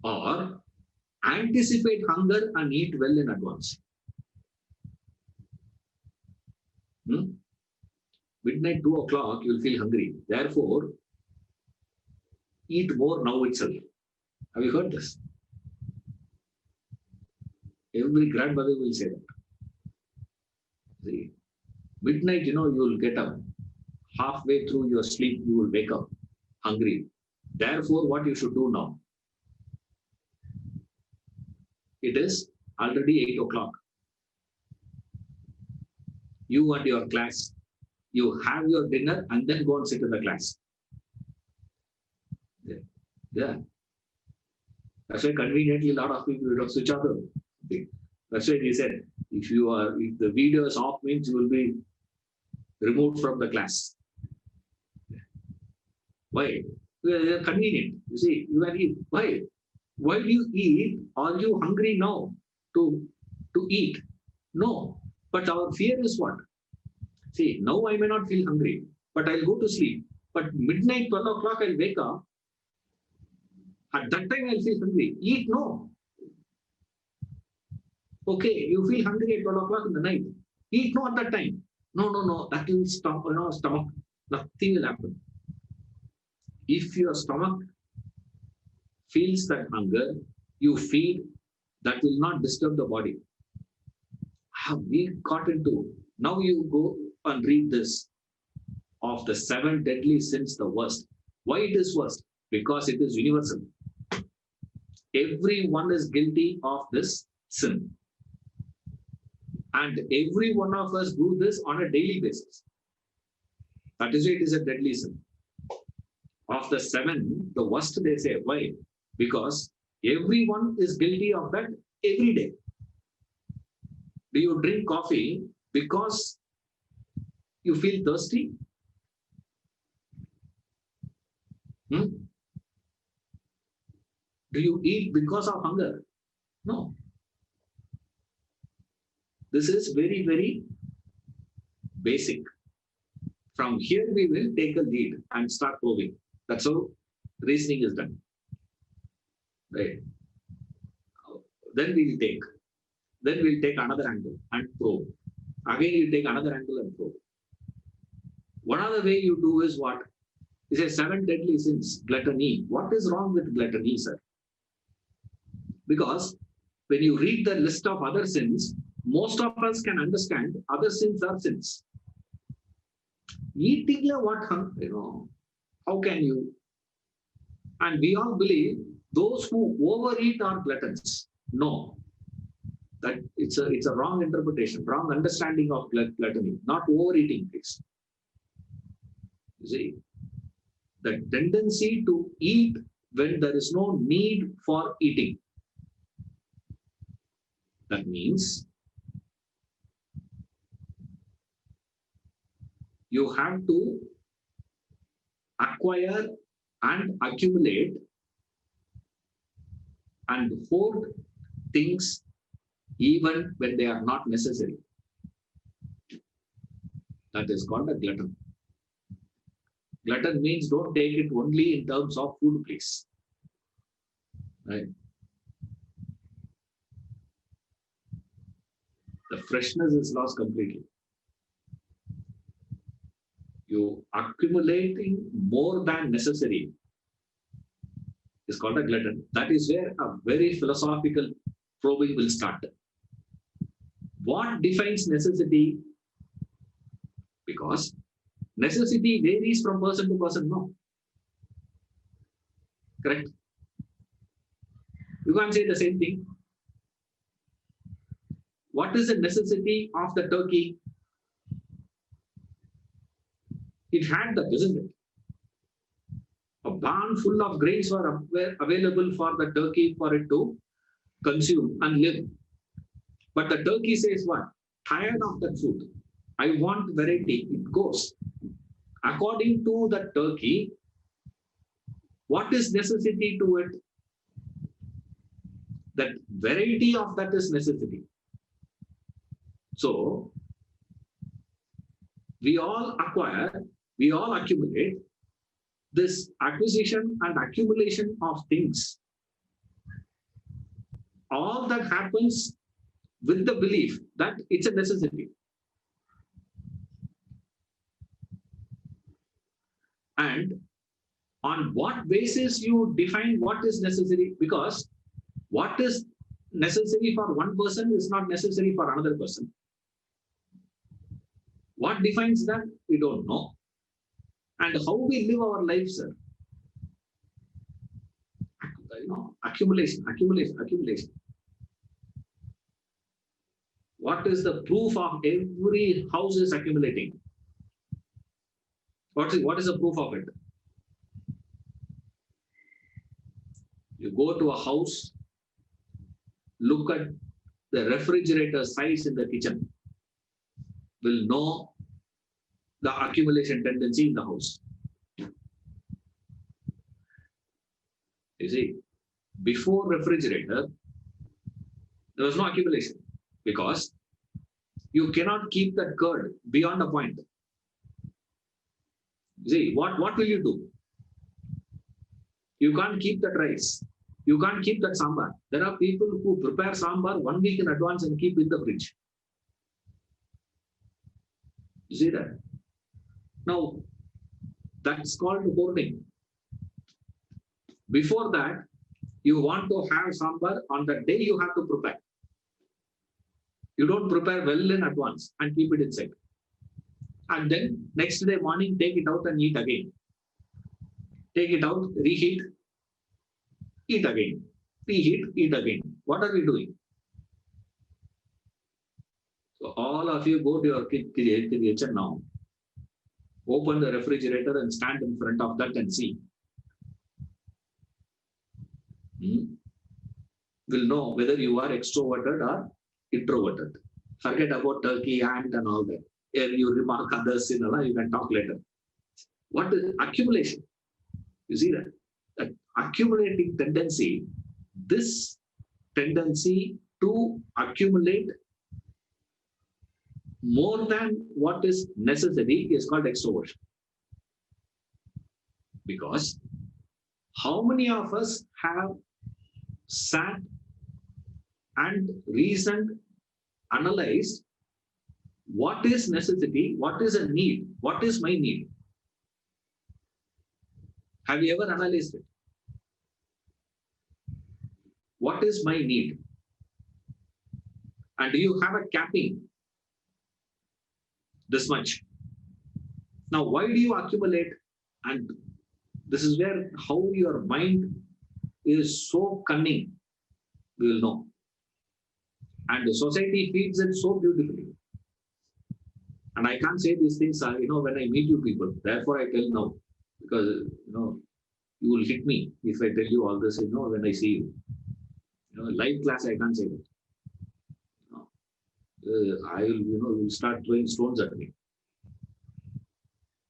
Or anticipate hunger and eat well in advance? Midnight, 2 o'clock, you'll feel hungry. Therefore, eat more now itself. Have you heard this? Every grandmother will say that. See, midnight, you will get up. Halfway through your sleep, you will wake up hungry. Therefore, what you should do now? It is already 8 o'clock. You and your class, you have your dinner and then go and sit in the class. Yeah. That's why conveniently a lot of people will switch off the thing. That's why he said, if the video is off means you will be removed from the class. Why? They're convenient. You see, you can eat. Why? While you eat, are you hungry now to eat? No. But our fear is what? See, now I may not feel hungry, but I'll go to sleep. But midnight, 12 o'clock, I'll wake up. At that time, I'll feel hungry. Eat, no. Okay, you feel hungry at 12 o'clock in the night. Eat, no, at that time. No. That will stop, stomach. Nothing will happen. If your stomach feels that hunger, you feed, that will not disturb the body. We got into, now you go and read this. Of the 7 deadly sins, the worst. Why it is worst? Because it is universal. Everyone is guilty of this sin. And every one of us do this on a daily basis. That is why it is a deadly sin. Of the 7, the worst they say. Why? Because everyone is guilty of that every day. Do you drink coffee because you feel thirsty? Do you eat because of hunger? No. This is very, very basic. From here, we will take a lead and start probing. That's how reasoning is done. Right. Then we'll take another angle and probe. Again, you take another angle and probe. One other way you do is what? It says 7 deadly sins, gluttony. What is wrong with gluttony, sir? Because when you read the list of other sins, most of us can understand other sins are sins. Eating what? How can you? And we all believe those who overeat are gluttons. No. That it's a wrong interpretation, wrong understanding of gluttony, not overeating, please. You see, the tendency to eat when there is no need for eating. That means you have to acquire and accumulate and hoard things even when they are not necessary. That is called a glutton. Glutton means don't take it only in terms of food, please. Right? The freshness is lost completely. You accumulating more than necessary is called a glutton. That is where a very philosophical probing will start. What defines necessity? Because necessity varies from person to person, no? Correct? You can't say the same thing. What is the necessity of the turkey? It had that, isn't it? A barn full of grains were available for the turkey for it to consume and live. But the turkey says what? Tired of that food. I want variety. It goes. According to the turkey, what is necessity to it? That variety of that is necessity. So, we all acquire, we all accumulate. This acquisition and accumulation of things, all that happens with the belief that it's a necessity. And on what basis you define what is necessary? Because what is necessary for one person is not necessary for another person. What defines that? We don't know. And how we live our lives, sir. Accumulation. What is the proof of every house is accumulating? What is the proof of it? You go to a house, look at the refrigerator size in the kitchen, will know the accumulation tendency in the house. You see, before refrigerator, there was no accumulation because you cannot keep that curd beyond a point. You see, what will you do? You can't keep that rice. You can't keep that sambar. There are people who prepare sambar 1 week in advance and keep in the fridge. You see that? Now, that's called hoarding. Before that, you want to have sambar on the day you have to prepare. You don't prepare well in advance and keep it inside. And then next day morning, take it out and eat again. Take it out, reheat, eat again. Reheat, eat again. What are we doing? So all of you go to your kitchen now. Open the refrigerator and stand in front of that and see. Will know whether you are extroverted or introverted. Forget about turkey, ant and all that. If you remark others, you can talk later. What is accumulation? You see that? That accumulating tendency, this tendency to accumulate more than what is necessary is called extroversion. Because how many of us have sat and reasoned, analyzed what is necessity, what is a need, what is my need? Have you ever analyzed it? What is my need? And do you have a capping? This much. Now, why do you accumulate? And this is where how your mind is so cunning, we will know. And the society feeds it so beautifully. And I can't say these things, when I meet you people. Therefore, I tell now. Because, you will hit me if I tell you all this, when I see you. Live class, I can't say that. I will, will start throwing stones at me.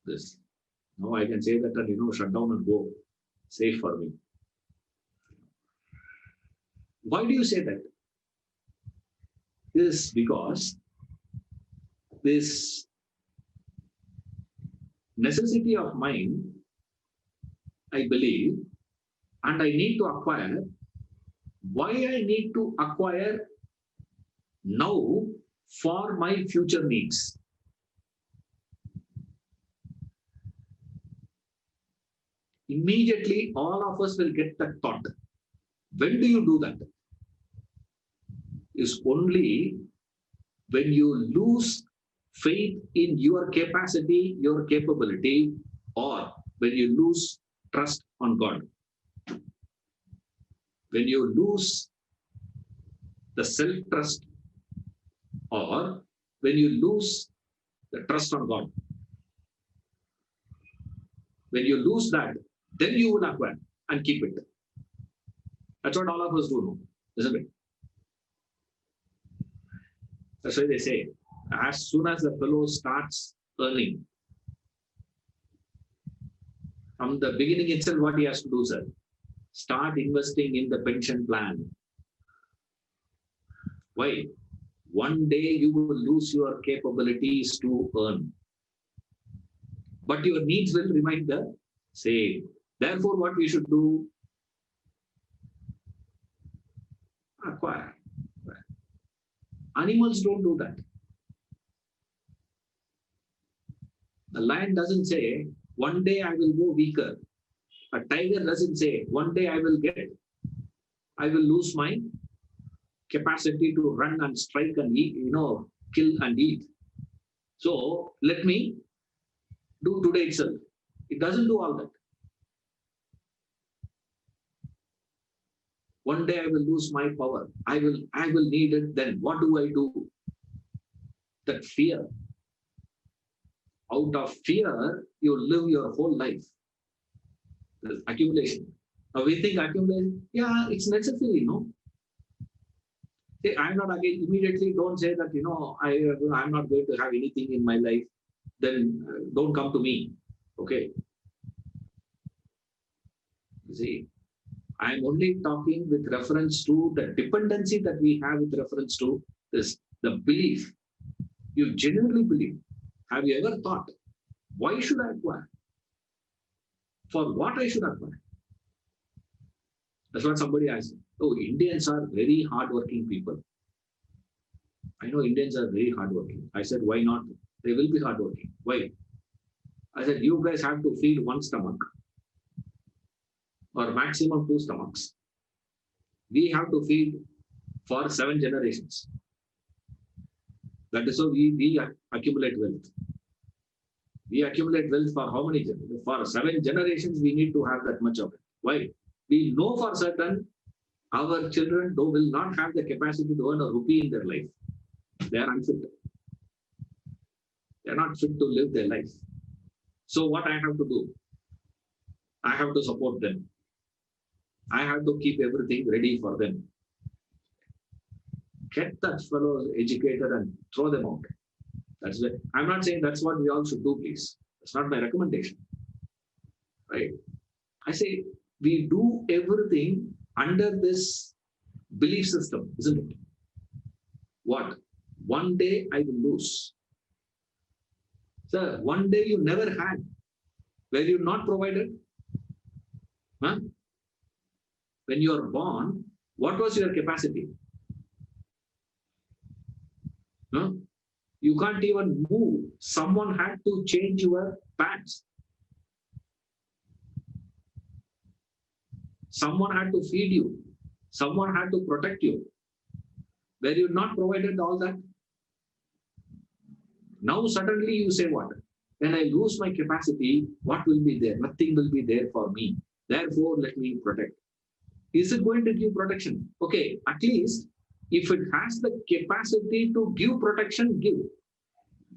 This. Now I can say that and, shut down and go. Safe for me. Why do you say that? This is because this necessity of mine, I believe, and I need to acquire. Why I need to acquire now for my future needs? Immediately, all of us will get that thought. When do you do that? Is only when you lose faith in your capacity, your capability, or when you lose trust on God. When you lose the self-trust, or when you lose the trust on God. When you lose that, then you will acquire and keep it. That's what all of us do now, isn't it? That's why they say, as soon as the fellow starts earning, from the beginning itself, what he has to do, sir? Start investing in the pension plan. Why? One day you will lose your capabilities to earn, but your needs will remain the same. Therefore, what we should do? Acquire. Animals don't do that. The lion doesn't say, one day I will go weaker. A tiger doesn't say, one day I will lose my capacity to run and strike and eat, kill and eat. So let me do today itself. It doesn't do all that. One day I will lose my power. I will need it then. What do I do? That fear. Out of fear, you live your whole life. The accumulation. Now we think accumulation, yeah, it's necessary, no? I'm not again, immediately don't say that, I'm not going to have anything in my life, then don't come to me. Okay. You see, I'm only talking with reference to the dependency that we have with reference to this, the belief. You genuinely believe. Have you ever thought, why should I acquire? For what I should acquire? That's what somebody asked. Oh, Indians are very hardworking people. I know Indians are very hardworking. I said, why not? They will be hardworking. Why? I said, you guys have to feed one stomach or maximum 2 stomachs. We have to feed for 7 generations. That is how we accumulate wealth. We accumulate wealth for how many generations? For 7 generations, we need to have that much of it. Why? We know for certain our children will not have the capacity to earn a rupee in their life. They are unfit. They are not fit to live their life. So what I have to do? I have to support them. I have to keep everything ready for them. Get that fellow educated and throw them out. That's it. I'm not saying that's what we all should do, please. That's not my recommendation. Right? I say we do everything under this belief system, isn't it? What? One day I will lose. Sir, one day you never had. Were you not provided? Huh? When you are born, what was your capacity? Huh? You can't even move. Someone had to change your pads. Someone had to feed you. Someone had to protect you. Were you not provided all that? Now suddenly you say what? When I lose my capacity, what will be there? Nothing will be there for me. Therefore, let me protect. Is it going to give protection? Okay, at least if it has the capacity to give protection, give.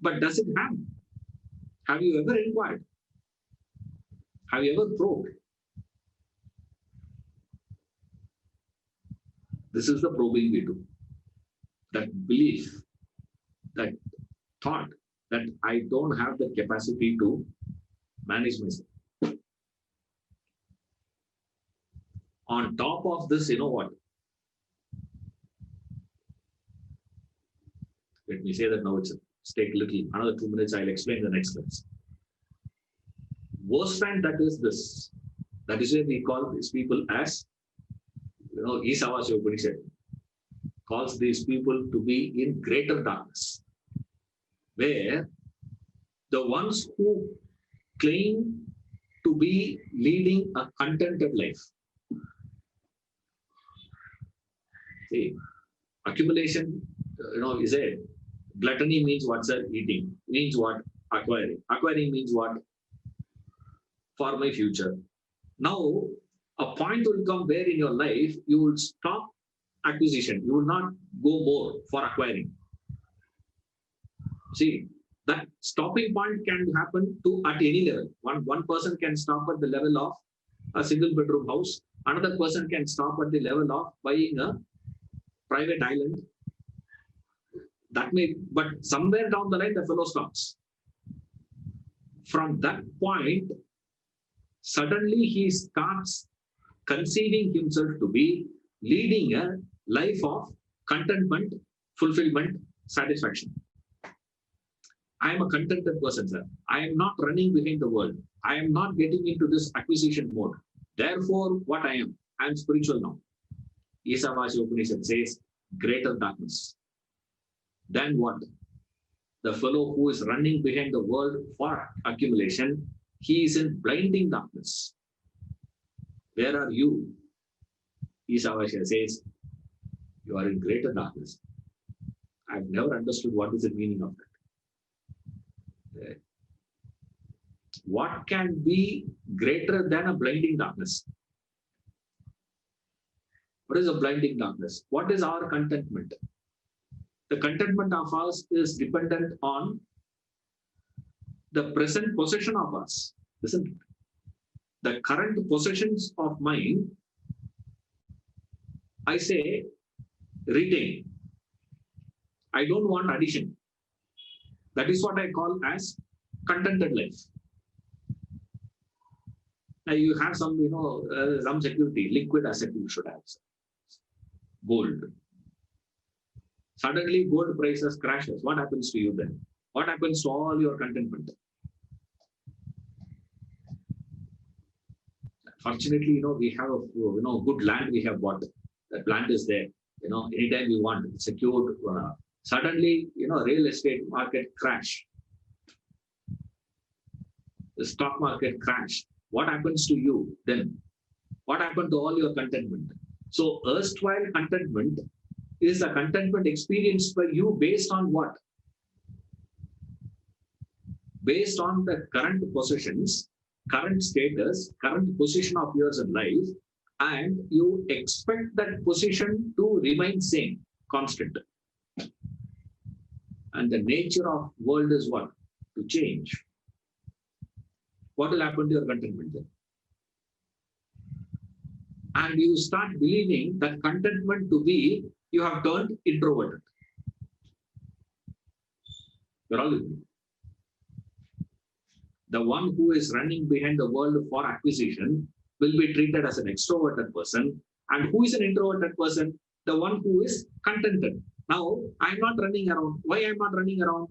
But does it have? Have you ever inquired? Have you ever probed? This is the probing we do. That belief, that thought that I don't have the capacity to manage myself. On top of this, you know what? Let me say that now it's take another 2 minutes, I'll explain the next class. Worst time that is this. That is why we call these people as, Isavasya Upanishad calls these people to be in greater darkness, where the ones who claim to be leading a contented life. See, accumulation, is a gluttony means what, sir? Eating. Means what? Acquiring. Acquiring means what? For my future. Now, a point will come where in your life you will stop acquisition. You will not go more for acquiring. See, that stopping point can happen at any level. One person can stop at the level of a single bedroom house. Another person can stop at the level of buying a private island. That may, but somewhere down the line, the fellow stops. From that point, suddenly he starts conceiving himself to be leading a life of contentment, fulfillment, satisfaction. I am a contented person, sir. I am not running behind the world. I am not getting into this acquisition mode. Therefore, what I am spiritual now. Isavasya Upanishad says, greater darkness. Then what? The fellow who is running behind the world for accumulation, he is in blinding darkness. Where are you? Isavasya says, you are in greater darkness. I've never understood what is the meaning of that. What can be greater than a blinding darkness? What is a blinding darkness? What is our contentment? The contentment of us is dependent on the present possession of us, isn't it? The current possessions of mine, I say, retain. I don't want addition. That is what I call as contented life. Now you have some, some security, liquid asset you should have. Gold. Suddenly gold prices crashes. What happens to you then? What happens to all your contentment? Fortunately, we have a good land we have bought. That land is there. Anytime we want, it's secured. Suddenly, real estate market crash. The stock market crash. What happens to you then? What happened to all your contentment? So erstwhile contentment is a contentment experienced by you based on what? Based on the current possessions, current status, current position of yours in life, and you expect that position to remain same, constant. And the nature of world is what? To change. What will happen to your contentment then? And you start believing that contentment to be, you have turned introverted. You're all with me. The one who is running behind the world for acquisition will be treated as an extroverted person. And who is an introverted person? The one who is contented. Now, I'm not running around. Why I'm not running around?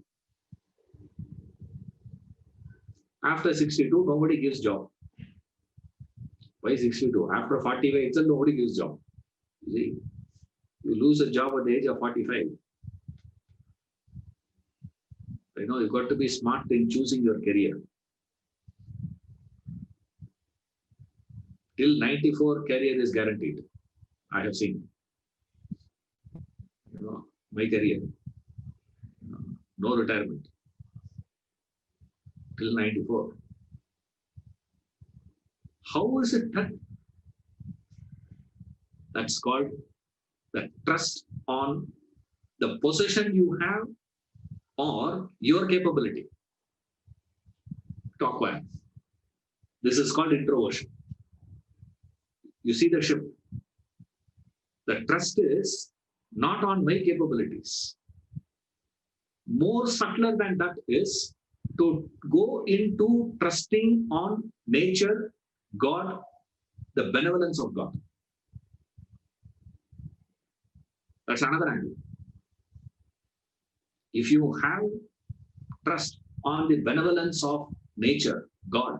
After 62, nobody gives job. Why 62? After 45 itself, nobody gives job. You see, you lose a job at the age of 45. You've got to be smart in choosing your career. Till 94, career is guaranteed. I have seen. My career. No retirement. Till 94. How is it that? That's called the trust on the possession you have or your capability to acquire. This is called introversion. You see the shift. The trust is not on my capabilities. More subtler than that is to go into trusting on nature, God, the benevolence of God. That's another angle. If you have trust on the benevolence of nature, God,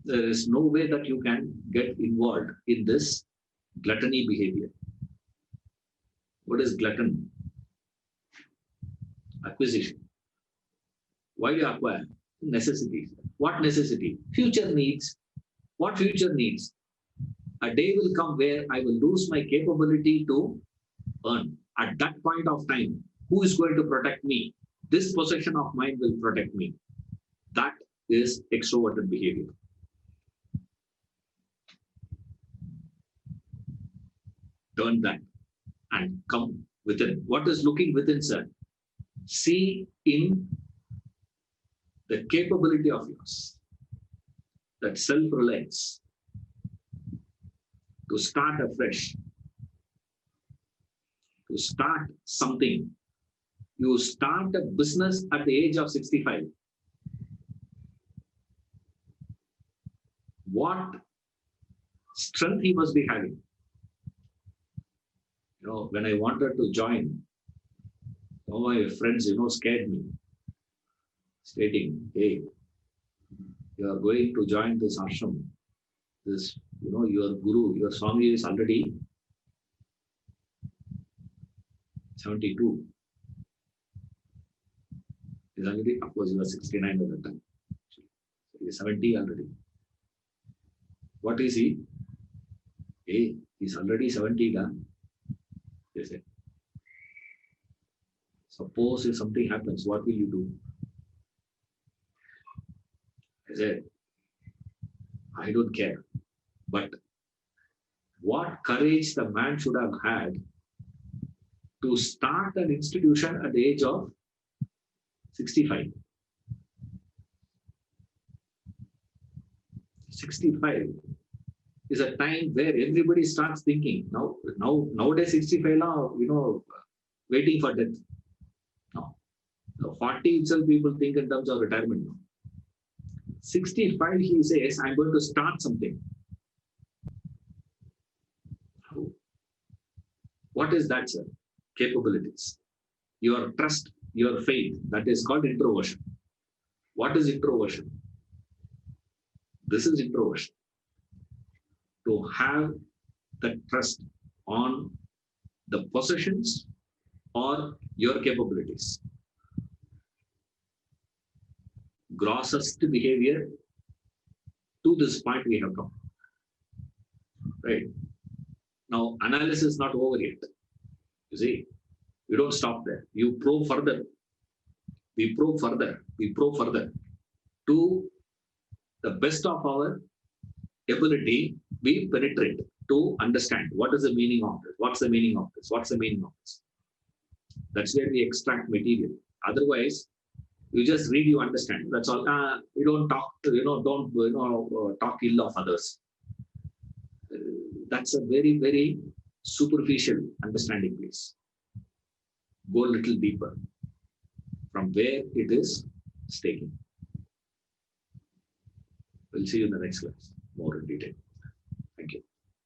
there is no way that you can get involved in this gluttony behavior. What is glutton? Acquisition. Why do you acquire? Necessity. What necessity? Future needs. What future needs? A day will come where I will lose my capability to earn. At that point of time, who is going to protect me? This possession of mine will protect me. That is extroverted behavior. Turn that and come within. What is looking within, sir? See in the capability of yours, that self-reliance to start afresh, to start something. You start a business at the age of 65. What strength he must be having. When I wanted to join, my friends, scared me, stating, hey, you are going to join this ashram. This, your guru, your Swami is already 72. He's already, of course, he was 69 at that time. He is 70 already. What is he? Hey, he's already 70. They say. Suppose if something happens, what will you do? I said, I don't care. But what courage the man should have had to start an institution at the age of 65. 65 is a time where everybody starts thinking. Nowadays 65 now, waiting for death. Now, 40 itself people think in terms of retirement now. 65 he says, I'm going to start something. What is that, sir? Capabilities. Your trust, your faith, that is called introversion. What is introversion? This is introversion. To have the trust on the possessions or your capabilities. Grossest behavior to this point we have come. Right. Now, analysis is not over yet. You see, you don't stop there. You probe further. We probe further. We probe further. To the best of our ability, we penetrate to understand what is the meaning of this. What's the meaning of this? What's the meaning of this? That's where we extract material. Otherwise, you just read, you understand. That's all. You don't talk. Don't talk ill of others. That's a very, very superficial understanding, please. Go a little deeper from where it is staking. We'll see you in the next class, more in detail.